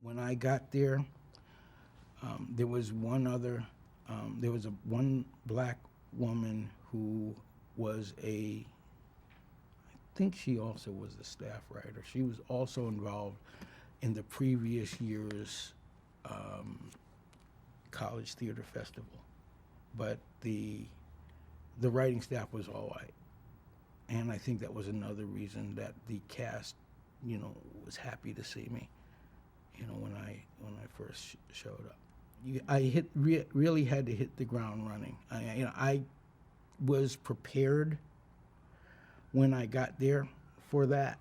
When I got there, there was one black woman who was I think she also was the staff writer. She was also involved in the previous year's college theater festival, but the writing staff was all white, and I think that was another reason that the cast, was happy to see me, when I first showed up. I really had to hit the ground running. I was prepared when I got there for that,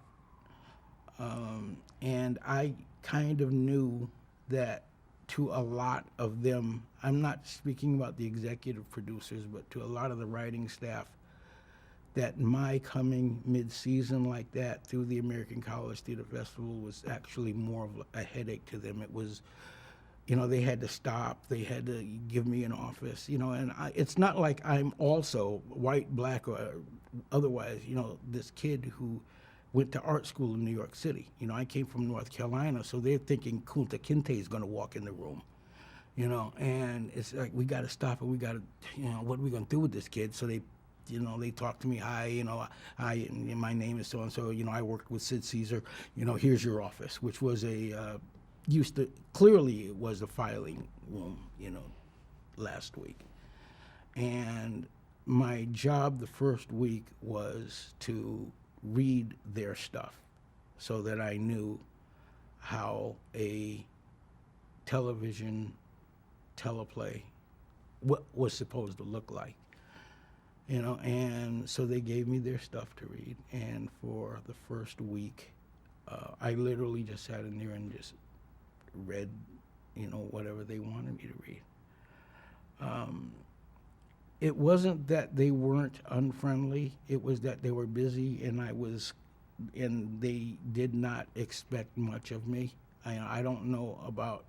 and I kind of knew that to a lot of them, I'm not speaking about the executive producers, but to a lot of the writing staff, that my coming mid-season like that through the American College Theater Festival was actually more of a headache to them. It was, they had to stop, they had to give me an office, and it's not like I'm also white, black, or otherwise, this kid who went to art school in New York City. I came from North Carolina, so they're thinking Kunta Kinte is gonna walk in the room, and it's like, we gotta stop it, we gotta, what are we gonna do with this kid? So they talk to me, hi, my name is so-and-so, I worked with Sid Caesar, here's your office, which was clearly it was a filing room, last week. And my job the first week was to read their stuff so that I knew how a television teleplay was supposed to look like. And so they gave me their stuff to read, and for the first week, I literally just sat in there and just read, whatever they wanted me to read. It wasn't that they weren't unfriendly, it was that they were busy, and they did not expect much of me. I don't know about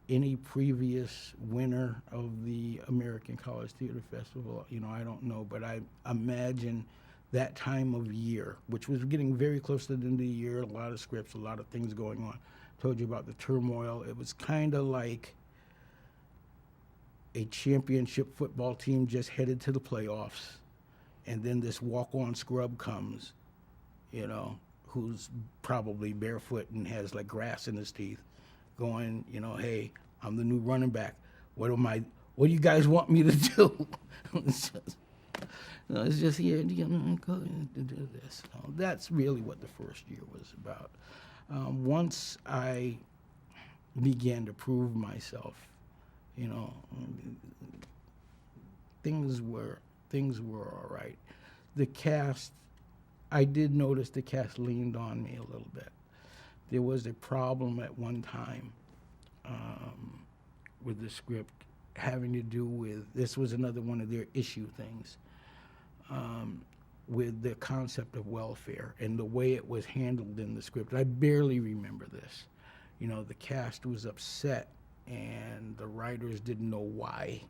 any previous winner of the American College Theater Festival, I don't know, but I imagine that time of year, which was getting very close to the end of the year, a lot of scripts, a lot of things going on. Told you about the turmoil. It was kind of like a championship football team just headed to the playoffs, and then this walk-on scrub comes, who's probably barefoot and has like grass in his teeth, going, hey, I'm the new running back. What do you guys want me to do? It's just here, go to do this. That's really what the first year was about. Once I began to prove myself, things were all right. The cast, I did notice the cast leaned on me a little bit. There was a problem at one time with the script having to do with, this was another one of their issue things, with the concept of welfare and the way it was handled in the script. I barely remember this. The cast was upset and the writers didn't know why.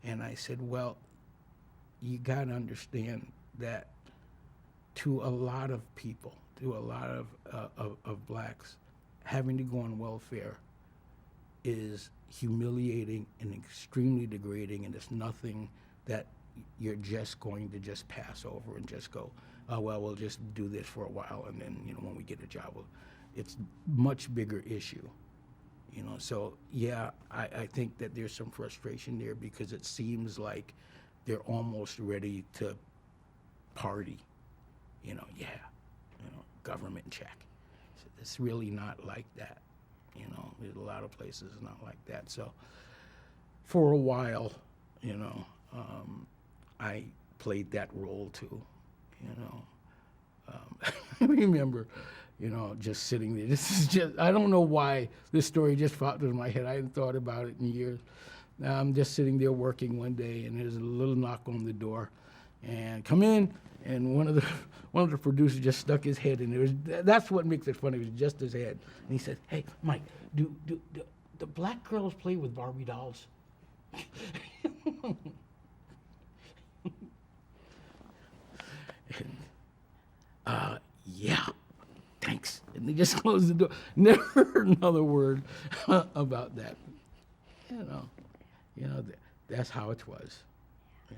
And I said, well, you gotta understand that to a lot of people, to a lot of blacks, having to go on welfare is humiliating and extremely degrading, and it's nothing that you're just going to just pass over and just go, oh, well, we'll just do this for a while, and then, when we get a job, it's much bigger issue. So yeah, I think that there's some frustration there because it seems like they're almost ready to party, government check. So it's really not like that. There's a lot of places not like that. So for a while, I played that role too, I remember, just sitting there. This is just, I don't know why this story just popped into my head. I hadn't thought about it in years. I'm just sitting there working one day, and there's a little knock on the door, and come in, and one of the producers just stuck his head in. That's what makes it funny. It was just his head, and he said, "Hey, Mike, do the black girls play with Barbie dolls?" Yeah, thanks. And they just closed the door. Never heard another word about that. You know, that's how it was. Yeah.